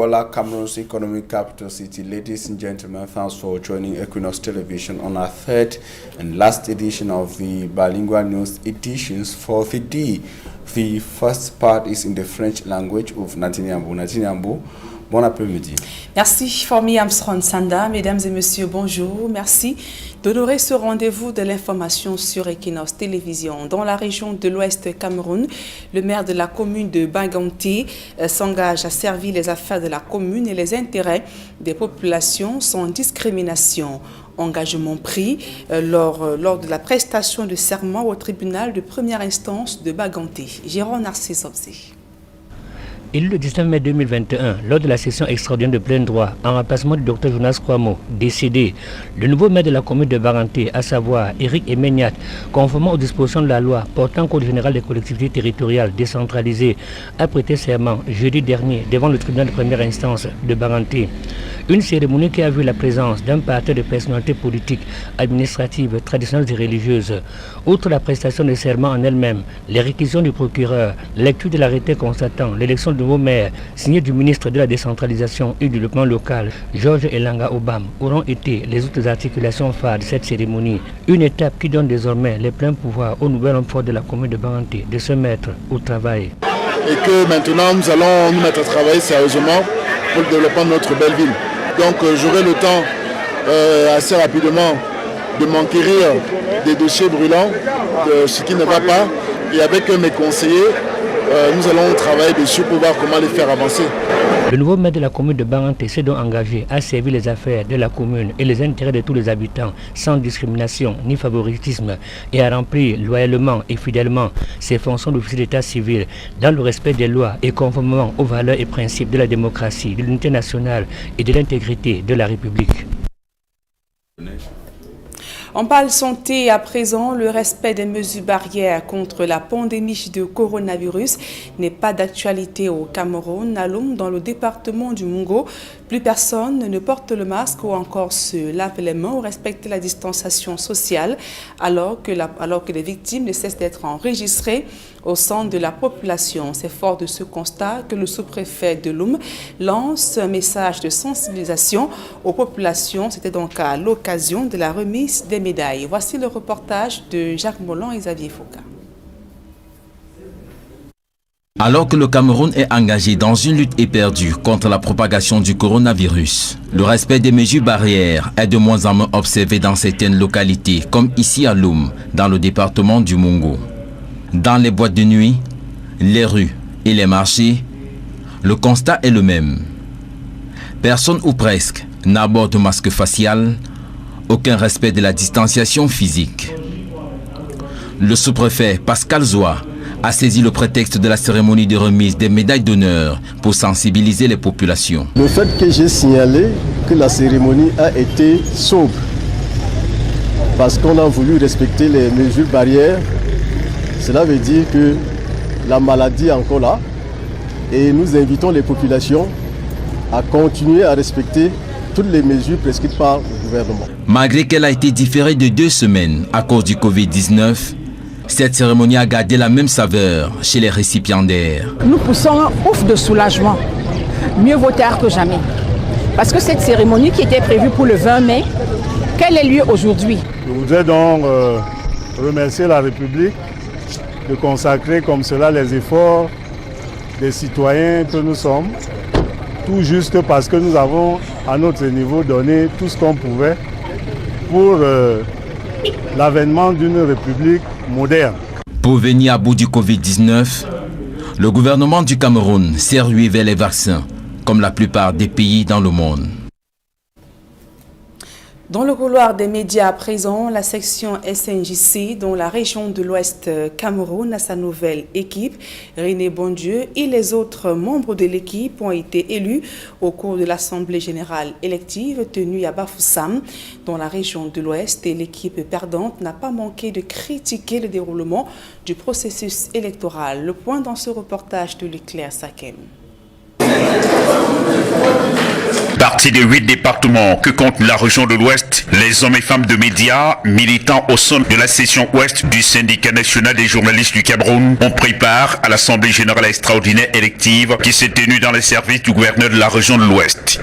Douala, Cameroon's economic capital city. Ladies and gentlemen, thanks for joining Equinox Television on our third and last edition of the bilingual news editions for the day. The first part is in the French language of Natiniambo. Natiniambo, bon après-midi. Merci, Formi Armstrong Sanda. Mesdames et messieurs, bonjour. Merci d'honorer ce rendez-vous de l'information sur Equinox Télévision. Dans la région de l'Ouest Cameroun, le maire de la commune de Baganté s'engage à servir les affaires de la commune et les intérêts des populations sans discrimination. Engagement pris lors de la prestation de serment au tribunal de première instance de Baganté. Jérôme Narcisse Obzé. Élu le 19 mai 2021, lors de la session extraordinaire de plein droit, en remplacement du Dr Jonas Kwamo, décédé, le nouveau maire de la commune de Baganté, à savoir Eric Emeniat, conformément aux dispositions de la loi portant Code général des collectivités territoriales décentralisées, a prêté serment jeudi dernier devant le tribunal de première instance de Baganté. Une cérémonie qui a vu la présence d'un parterre de personnalités politiques, administratives, traditionnelles et religieuses. Outre la prestation de serment en elle-même, les réquisitions du procureur, lecture de l'arrêté constatant l'élection du nouveau maire, signé du ministre de la décentralisation et du développement local, Georges Elanga Obam, auront été les autres articulations phares de cette cérémonie. Une étape qui donne désormais les pleins pouvoirs au nouvel homme fort de la commune de Baganté de se mettre au travail. Et que maintenant nous allons nous mettre à travailler sérieusement pour le développement de notre belle ville. Donc j'aurai le temps assez rapidement de m'enquérir des dossiers brûlants, de ce qui ne va pas. Et avec mes conseillers, nous allons travailler dessus pour voir comment les faire avancer. Le nouveau maire de la commune de Baganté s'est donc engagé à servir les affaires de la commune et les intérêts de tous les habitants sans discrimination ni favoritisme et à remplir loyalement et fidèlement ses fonctions d'officier d'état civil dans le respect des lois et conformément aux valeurs et principes de la démocratie, de l'unité nationale et de l'intégrité de la République. On parle santé à présent. Le respect des mesures barrières contre la pandémie de coronavirus n'est pas d'actualité au Cameroun. À Loum, dans le département du Mungo, plus personne ne porte le masque ou encore se lave les mains ou respecte la distanciation sociale, alors que les victimes ne cessent d'être enregistrées au sein de la population. C'est fort de ce constat que le sous-préfet de Loum lance un message de sensibilisation aux populations. C'était donc à l'occasion de la remise des médailles. Voici le reportage de Jacques Molland et Xavier Foucault. Alors que le Cameroun est engagé dans une lutte éperdue contre la propagation du coronavirus, le respect des mesures barrières est de moins en moins observé dans certaines localités, comme ici à Loum, dans le département du Mungo. Dans les boîtes de nuit, les rues et les marchés, le constat est le même. Personne ou presque n'aborde masque facial, aucun respect de la distanciation physique. Le sous-préfet Pascal Zoua a saisi le prétexte de la cérémonie de remise des médailles d'honneur pour sensibiliser les populations. Le fait que j'ai signalé que la cérémonie a été sobre, parce qu'on a voulu respecter les mesures barrières, cela veut dire que la maladie est encore là et nous invitons les populations à continuer à respecter toutes les mesures prescrites par le gouvernement. Malgré qu'elle a été différée de 2 semaines à cause du Covid-19, cette cérémonie a gardé la même saveur chez les récipiendaires. Nous poussons un ouf de soulagement. Mieux vaut tard que jamais. Parce que cette cérémonie qui était prévue pour le 20 mai, quel est lieu aujourd'hui? Je voudrais donc remercier la République de consacrer comme cela les efforts des citoyens que nous sommes, tout juste parce que nous avons à notre niveau donné tout ce qu'on pouvait pour l'avènement d'une République moderne. Pour venir à bout du Covid-19, le gouvernement du Cameroun s'est rué vers les vaccins, comme la plupart des pays dans le monde. Dans le couloir des médias à présent, la section SNJC, dont la région de l'Ouest Cameroun a sa nouvelle équipe, René Bondieu et les autres membres de l'équipe ont été élus au cours de l'Assemblée générale élective tenue à Bafoussam, dans la région de l'Ouest. Et l'équipe perdante n'a pas manqué de critiquer le déroulement du processus électoral. Le point dans ce reportage de Leclerc Sakem. Parti des 8 départements que compte la région de l'Ouest, les hommes et femmes de médias militant au sein de la section Ouest du syndicat national des journalistes du Cameroun ont pris part à l'Assemblée générale extraordinaire élective qui s'est tenue dans les services du gouverneur de la région de l'Ouest.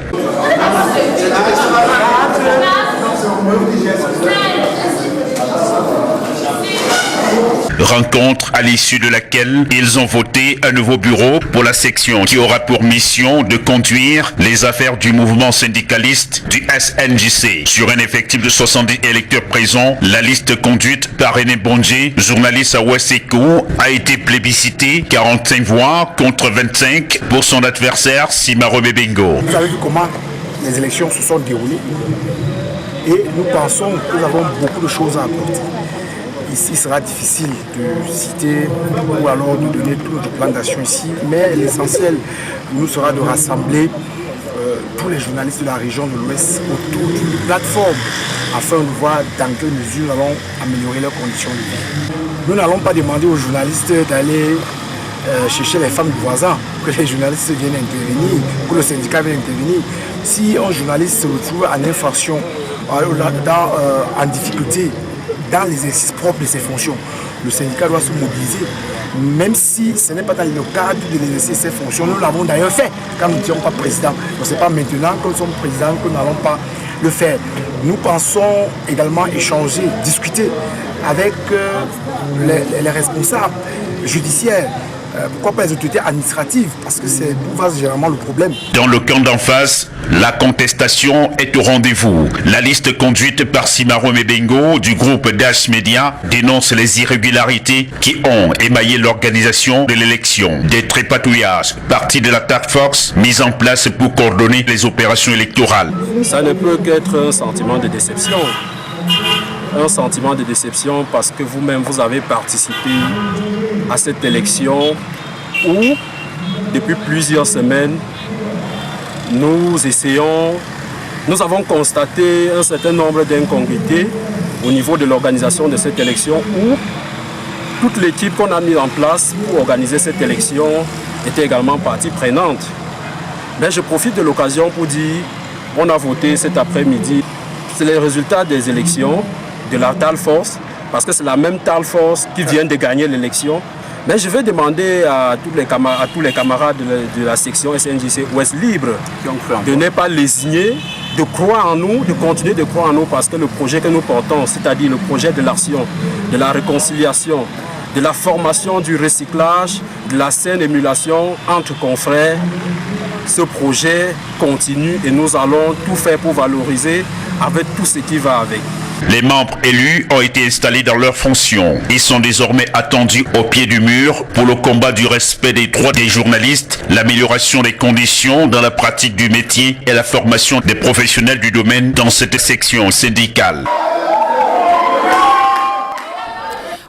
Rencontre à l'issue de laquelle ils ont voté un nouveau bureau pour la section qui aura pour mission de conduire les affaires du mouvement syndicaliste du SNJC. Sur un effectif de 70 électeurs présents, la liste conduite par René Bondje, journaliste à Ouest Echo, a été plébiscitée, 45 voix contre 25 pour son adversaire Simaro Bebengo. Vous avez vu comment les élections se sont déroulées et nous pensons que nous avons beaucoup de choses à apporter. Ici, il sera difficile de citer ou alors de donner tout notre plan d'action ici, mais l'essentiel nous sera de rassembler tous les journalistes de la région de l'Ouest autour d'une plateforme afin de voir dans quelle mesure nous allons améliorer leurs conditions de vie. Nous n'allons pas demander aux journalistes d'aller chercher les femmes du voisin, que les journalistes viennent intervenir, que le syndicat vienne intervenir. Si un journaliste se retrouve en infraction, en difficulté, dans l'exercice propre de ses fonctions, le syndicat doit se mobiliser, même si ce n'est pas dans le cadre de l'exercice de ses fonctions. Nous l'avons d'ailleurs fait quand nous n'étions pas président. Donc ce n'est pas maintenant que nous sommes présidents que nous n'allons pas le faire. Nous pensons également échanger, discuter avec les responsables judiciaires. Pourquoi pas les autorités administratives? Parce que c'est généralement le problème. Dans le camp d'en face, la contestation est au rendez-vous. La liste conduite par Simaro Bebengo du groupe Dash Media dénonce les irrégularités qui ont émaillé l'organisation de l'élection. Des trépatouillages, partie de la task force mise en place pour coordonner les opérations électorales. Ça ne peut qu'être un sentiment de déception. Un sentiment de déception parce que vous-même, vous avez participé à cette élection où, depuis plusieurs semaines, nous avons constaté un certain nombre d'incongruités au niveau de l'organisation de cette élection où toute l'équipe qu'on a mise en place pour organiser cette élection était également partie prenante. Mais je profite de l'occasion pour dire, on a voté cet après-midi. C'est les résultats des élections de la Task Force, parce que c'est la même Task Force qui vient de gagner l'élection. Mais je vais demander à tous les camarades de la section SNJC Ouest Libre de ne pas lésigner, de croire en nous, de continuer de croire en nous, parce que le projet que nous portons, c'est-à-dire le projet de l'action, de la réconciliation, de la formation du recyclage, de la saine émulation entre confrères, ce projet continue et nous allons tout faire pour valoriser avec tout ce qui va avec. Les membres élus ont été installés dans leurs fonctions. Ils sont désormais attendus au pied du mur pour le combat du respect des droits des journalistes, l'amélioration des conditions dans la pratique du métier et la formation des professionnels du domaine dans cette section syndicale.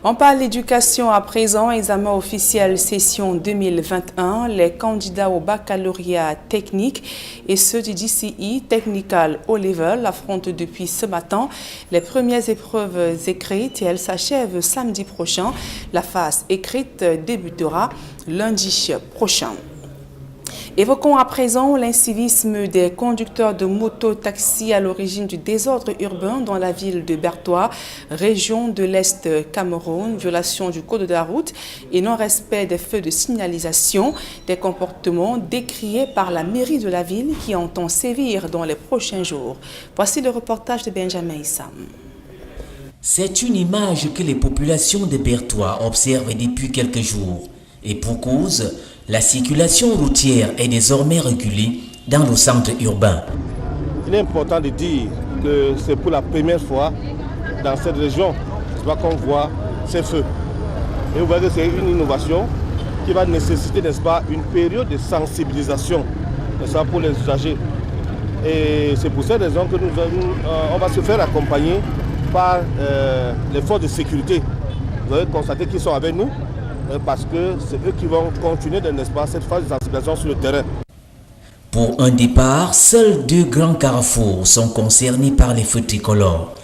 On parle d'éducation à présent, examen officiel session 2021. Les candidats au baccalauréat technique et ceux du DCE Technical O-Level affrontent depuis ce matin les premières épreuves écrites et elles s'achèvent samedi prochain. La phase écrite débutera lundi prochain. Évoquons à présent l'incivisme des conducteurs de moto-taxi à l'origine du désordre urbain dans la ville de Bertoua, région de l'Est Cameroun, violation du code de la route et non-respect des feux de signalisation, des comportements décriés par la mairie de la ville qui entend sévir dans les prochains jours. Voici le reportage de Benjamin Issam. C'est une image que les populations de Bertoua observent depuis quelques jours. Et pour cause, la circulation routière est désormais régulée dans le centre urbain. Il est important de dire que c'est pour la première fois dans cette région qu'on voit ces feux. Et vous voyez que c'est une innovation qui va nécessiter, n'est-ce pas, une période de sensibilisation, n'est-ce pas, pour les usagers. Et c'est pour cette raison que on va se faire accompagner par les forces de sécurité. Vous avez constaté qu'ils sont avec nous, parce que c'est eux qui vont continuer, n'est-ce pas, cette phase de sensibilisation sur le terrain. Pour un départ, seuls 2 grands carrefours sont concernés par les feux tricolores.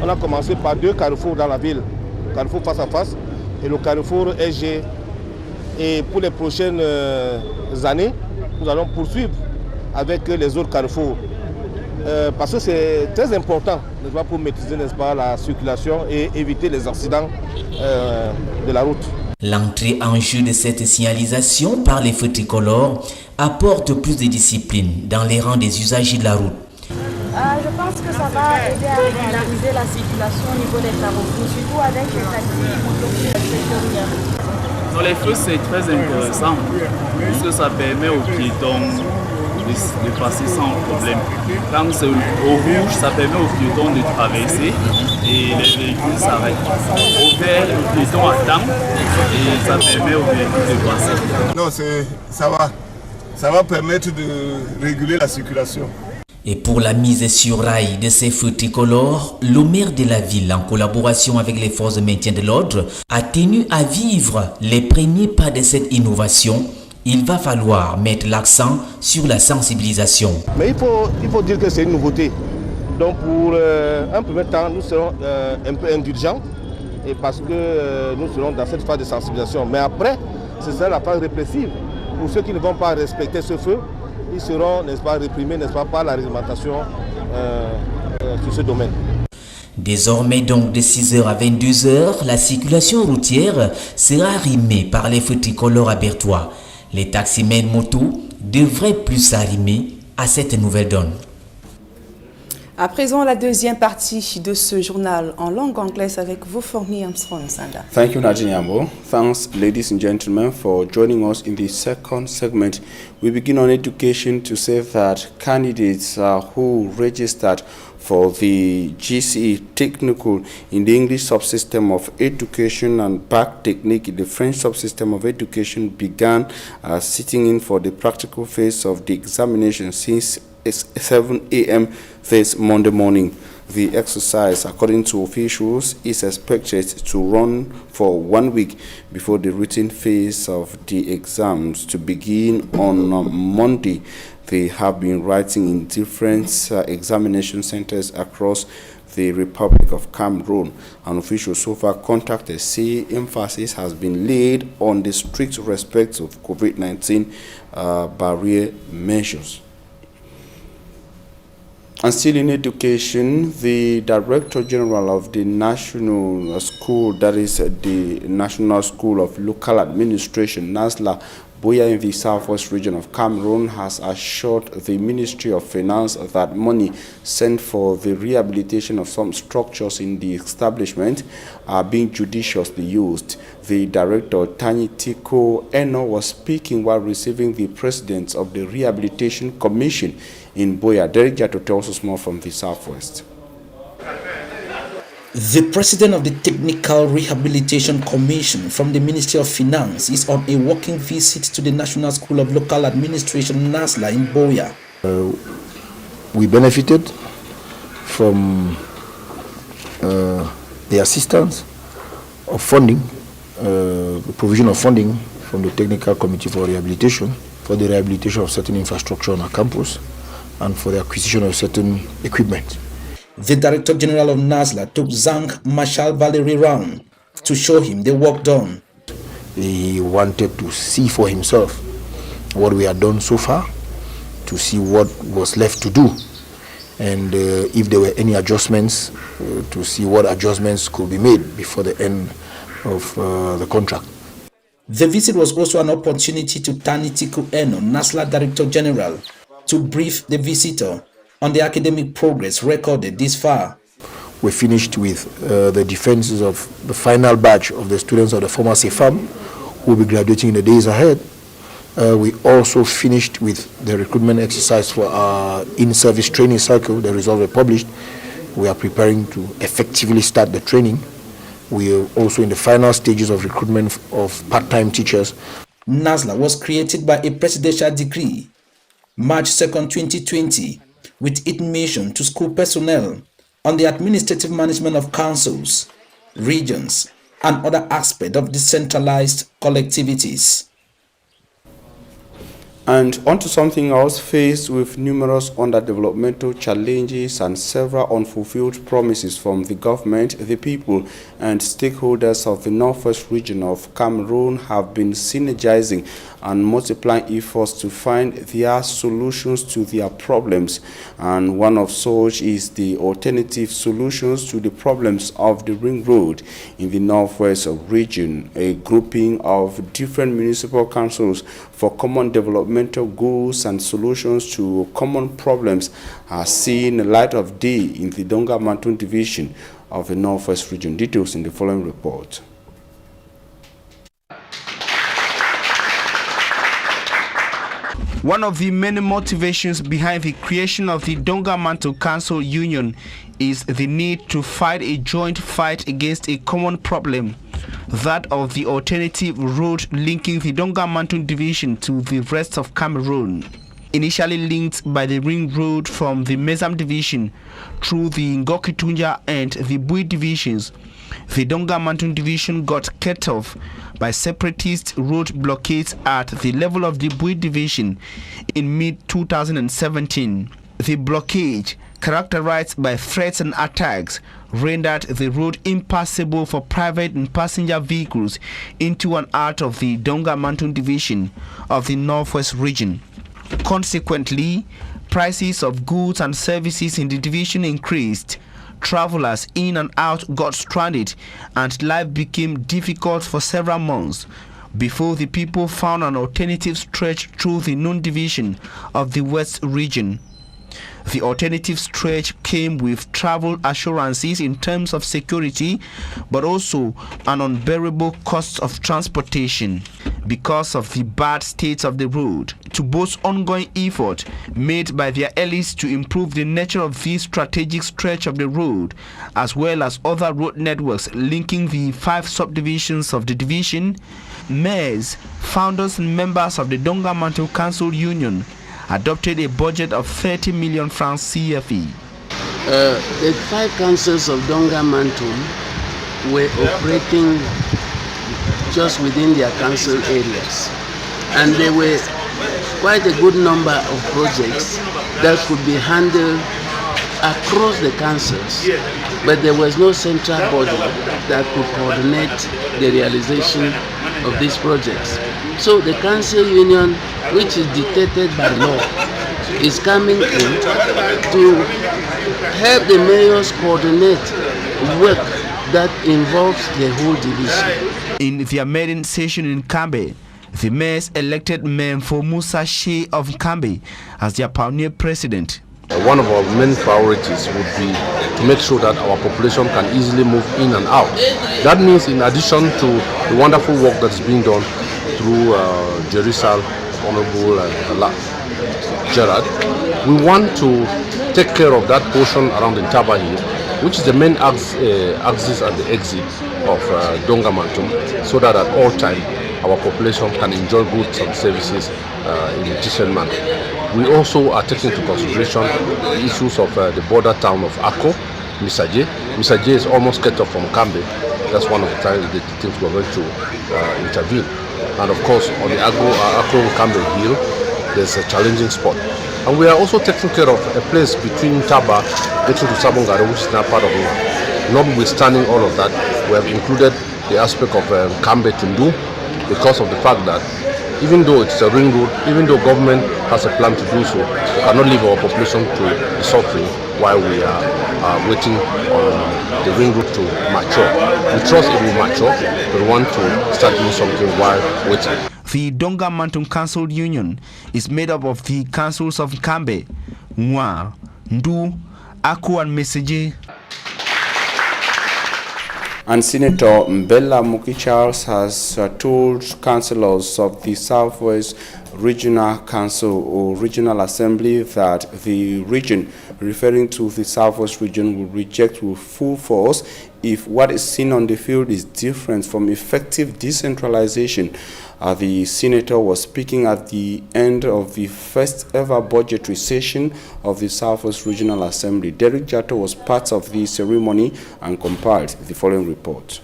On a commencé par 2 carrefours dans la ville, le carrefour face à face et le carrefour SG. Et pour les prochaines années, nous allons poursuivre avec les autres carrefours. Parce que c'est très important, n'est-ce pas, pour maîtriser, n'est-ce pas, la circulation et éviter les accidents de la route. L'entrée en jeu de cette signalisation par les feux tricolores apporte plus de discipline dans les rangs des usagers de la route. Je pense que ça va aider à régulariser la circulation au niveau des carrefours, surtout avec les taxis, etc. Dans les feux, c'est très intéressant puisque ça permet aux piétons de passer sans problème. Quand c'est au rouge, ça permet aux piétons de traverser et les véhicules s'arrêtent. Au vert, le piéton attend et ça permet aux véhicules de passer. Non, ça va permettre de réguler la circulation. Et pour la mise sur rail de ces feux tricolores, le maire de la ville, en collaboration avec les forces de maintien de l'ordre, a tenu à vivre les premiers pas de cette innovation. Il va falloir mettre l'accent sur la sensibilisation. Mais il faut dire que c'est une nouveauté. Donc pour un premier temps, nous serons un peu indulgents et parce que nous serons dans cette phase de sensibilisation. Mais après, ce sera la phase répressive. Pour ceux qui ne vont pas respecter ce feu, ils seront, n'est-ce pas, réprimés, n'est-ce pas, par la réglementation sur ce domaine. Désormais donc de 6h à 22h, la circulation routière sera arrimée par les feux tricolores à Berthois. Les taximens moto devraient plus s'arrimer à cette nouvelle donne. À présent, la deuxième partie de ce journal en langue anglaise avec vous, Formi Armstrong Sanda. Thank you, Nadine Ambo. Thanks, ladies and gentlemen, for joining us in the second segment. We begin on education to say that candidates who registered for the GCE technical in the English subsystem of education and back technique in the French subsystem of education began sitting in for the practical phase of the examination since 7 a.m. this Monday morning. The exercise, according to officials, is expected to run for 1 week before the written phase of the exams to begin on Monday. They have been writing in different examination centers across the Republic of Cameroon. An official so far contacted say emphasis has been laid on the strict respect of COVID-19 barrier measures. And still in education, the Director General of the National School, that is the National School of Local Administration, NASLA, Buea in the southwest region of Cameroon, has assured the Ministry of Finance that money sent for the rehabilitation of some structures in the establishment are being judiciously used. The director, Tani Tiko Eno, was speaking while receiving the president of the Rehabilitation Commission in Buea. Derek Jato tells us more from the southwest. The president of the Technical Rehabilitation Commission from the Ministry of Finance is on a working visit to the National School of Local Administration, NASLA, in Buea. We benefited from the assistance of funding, the provision of funding from the Technical Committee for Rehabilitation, for the rehabilitation of certain infrastructure on our campus, and for the acquisition of certain equipment. The Director General of NASLA took Zang Marshal Valerie round to show him the work done. He wanted to see for himself what we had done so far, to see what was left to do, and if there were any adjustments, to see what adjustments could be made before the end of the contract. The visit was also an opportunity to Tani Tiku Eno, NASLA Director General, to brief the visitor on the academic progress recorded this far. We finished with the defenses of the final batch of the students of the former CFAM who will be graduating in the days ahead. We also finished with the recruitment exercise for our in-service training cycle. The results were published. We are preparing to effectively start the training. We are also in the final stages of recruitment of part-time teachers. NASLA was created by a presidential decree, March 2nd, 2020, with its mission to school personnel on the administrative management of councils, regions, and other aspects of decentralized collectivities. And onto something else. Faced with numerous underdevelopmental challenges and several unfulfilled promises from the government, the people and stakeholders of the northwest region of Cameroon have been synergizing and multiplying efforts to find their solutions to their problems. And one of such is the alternative solutions to the problems of the Ring Road in the Northwest region, a grouping of different municipal councils for common developmental goals and solutions to common problems are seeing the light of day in the Donga Mantun division of the Northwest region. Details in the following report. One of the many motivations behind the creation of the Donga Mantun Council Union is the need to fight a joint fight against a common problem, that of the alternative road linking the Donga Mantun division to the rest of Cameroon. Initially linked by the Ring Road from the Mezam division through the Ngokitunja and the Bui divisions, the Donga Mantun division got cut off by separatist road blockades at the level of the Bui division in mid-2017. The blockade, characterized by threats and attacks, rendered the road impassable for private and passenger vehicles into and out of the Donga Mantun division of the Northwest region. Consequently, prices of goods and services in the division increased. Travelers in and out got stranded, and life became difficult for several months before the people found an alternative stretch through the known division of the West region. The alternative stretch came with travel assurances in terms of security, but also an unbearable cost of transportation because of the bad state of the road. To boast ongoing effort made by their elites to improve the nature of this strategic stretch of the road, as well as other road networks linking the 5 subdivisions of the division, mayors, founders and members of the Donga Mantun Council Union adopted a budget of 30 million francs CFE. The 5 councils of Donga Mantun were operating just within their council areas, and there were quite a good number of projects that could be handled across the councils, but there was no central body that could coordinate the realization of these projects. So the council union, which is dictated by law, is coming in to help the mayors coordinate work that involves the whole division. In their maiden session in Kambe, the mayors elected Memfo Musa Shea of Kambe as their pioneer president. One of our main priorities would be to make sure that our population can easily move in and out. That means, in addition to the wonderful work that is being done through Jerisal, Honorable Gerard, we want to take care of that portion around the Ntaba Hill, which is the main axis and the exit of Donga Mantun, so that at all times our population can enjoy goods and services in a decent manner. We also are taking into consideration the issues of the border town of Ako, Misaje. Misaje is almost cut off from Kambe. That's one of the things we're going to intervene. And of course, on the Ako-Kambe Hill, there's a challenging spot. And we are also taking care of a place between Taba getting to Sabongaro, which is now part of Nwa. Notwithstanding all of that, we have included the aspect of Kambe Tundu, because of the fact that even though it's a ring road, even though government has a plan to do so, we cannot leave our population to the suffering while we are waiting on the ring road to mature. We trust it will mature, but we want to start doing something while waiting. The Donga Mantun Council Union is made up of the councils of Kambe, Nwa, Ndu, Aku and Meseje. And Senator Mbella Muki Charles has told councillors of the Southwest Regional Council or Regional Assembly that the region, referring to the Southwest region, will reject with full force if what is seen on the field is different from effective decentralization. The senator was speaking at the end of the first ever budgetary session of the Southwest Regional Assembly. Derek Jato was part of the ceremony and compiled the following report.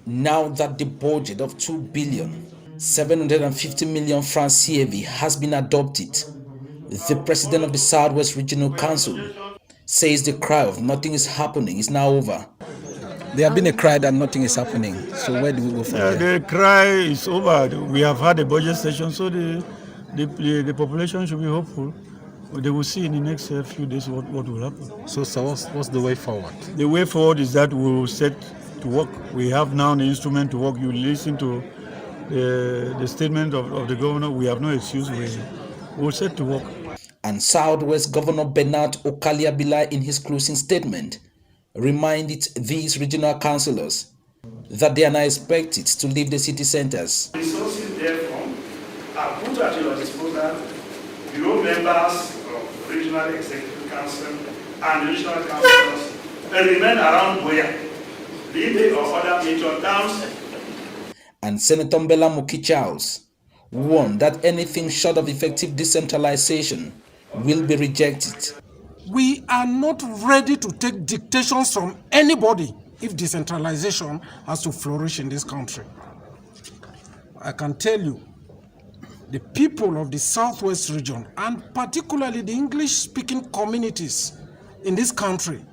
Now that the budget of 2,750 million francs CFA has been adopted, the president of the Southwest Regional Council says the cry of nothing is happening is now over. There have been a cry that nothing is happening. So where do we go from there? The cry is over. We have had a budget session, so the population should be hopeful. They will see in the next few days what will happen. So what's the way forward? The way forward is that we will set to work. We have now the instrument to work. You listen to the statement of the governor. We have no excuse. We will set to work. And Southwest Governor Bernard Okaliabila, in his closing statement, reminded these regional councillors that they are not expected to leave the city centres. Resources therefore are put at your disposal. Bureau members of regional executive council and regional councillors remain around Buea, Libe or other major towns. And Senator Mbela Muki Charles warned that anything short of effective decentralization will be rejected. We are not ready to take dictations from anybody if decentralization has to flourish in this country. I can tell you, the people of the Southwest region, and particularly the English-speaking communities in this country,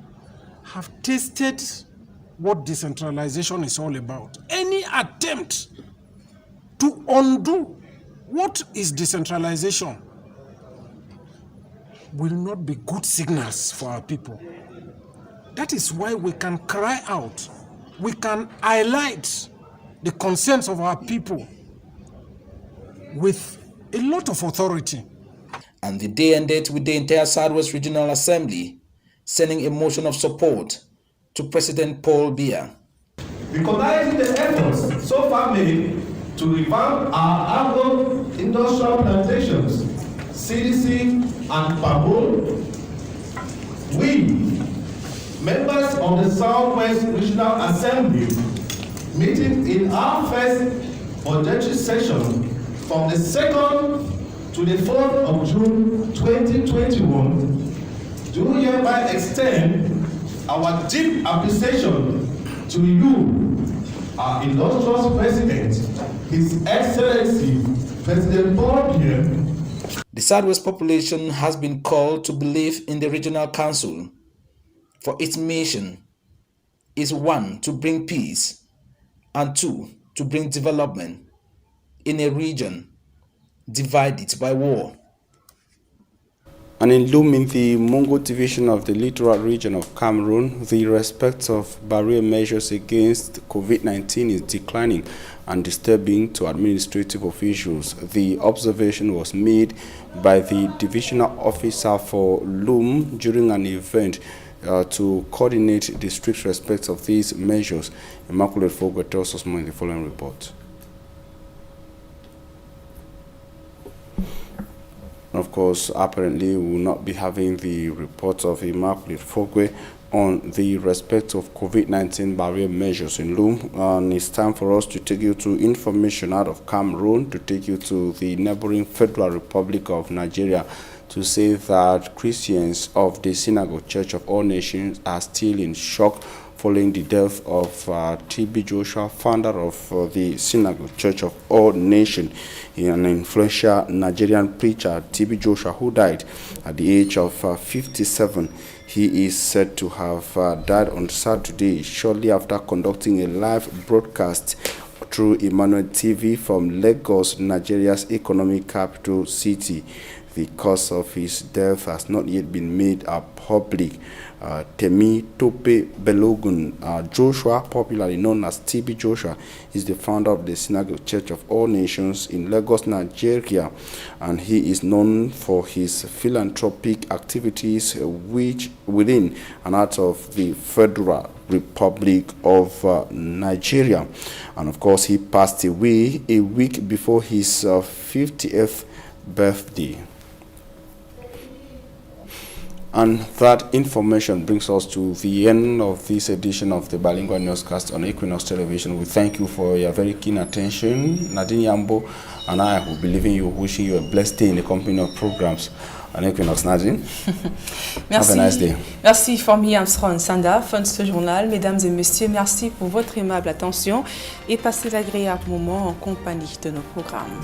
have tasted what decentralization is all about. Any attempt to undo what is decentralization will not be good signals for our people. That is why we can cry out, we can highlight the concerns of our people with a lot of authority. And the day ended with the entire Southwest Regional Assembly sending a motion of support to President Paul Biya. Recognizing the efforts so far made to revamp our agro-industrial plantations, CDC and Pabul, we, members of the Southwest Regional Assembly, meeting in our first budgetary session from the 2nd to the 4th of June 2021, do hereby extend our deep appreciation to you, our illustrious President, His Excellency President Paul Biya. The Southwest population has been called to believe in the Regional Council, for its mission is 1, to bring peace, and 2, to bring development in a region divided by war. And in Lome, in the Mungo division of the littoral region of Cameroon, the respect of barrier measures against COVID-19 is declining and disturbing to administrative officials. The observation was made by the divisional officer for Lome during an event to coordinate the strict respect of these measures. Immaculate Fogwe tells us more in the following report. Of course, apparently we will not be having the report of Immaculate Fogwe on the respect of COVID-19 barrier measures in Lome. And it's time for us to take you to information out of Cameroon, to take you to the neighboring Federal Republic of Nigeria, to say that Christians of the Synagogue Church of All Nations are still in shock following the death of T.B. Joshua, founder of the Synagogue Church of All Nations, an influential Nigerian preacher, T.B. Joshua, who died at the age of 57. He is said to have died on Saturday, shortly after conducting a live broadcast through Emmanuel TV from Lagos, Nigeria's economic capital city. The cause of his death has not yet been made public. Temi Tope Belogun Joshua, popularly known as T.B. Joshua, is the founder of the Synagogue Church of All Nations in Lagos, Nigeria, and he is known for his philanthropic activities within and out of the Federal Republic of Nigeria. And of course, he passed away a week before his 50th birthday. And that information brings us to the end of this edition of the Bilingual Newscast on Equinox Television. We thank you for your very keen attention. Nadine Yambo and I will be leaving you, wishing you a blessed day in the company of programs on Equinox. Nadine, have a nice day. Merci Formi Armstrong Sanda, fin de ce journal. Mesdames et messieurs, merci pour votre aimable attention et passez l'agréable moment en compagnie de nos programmes.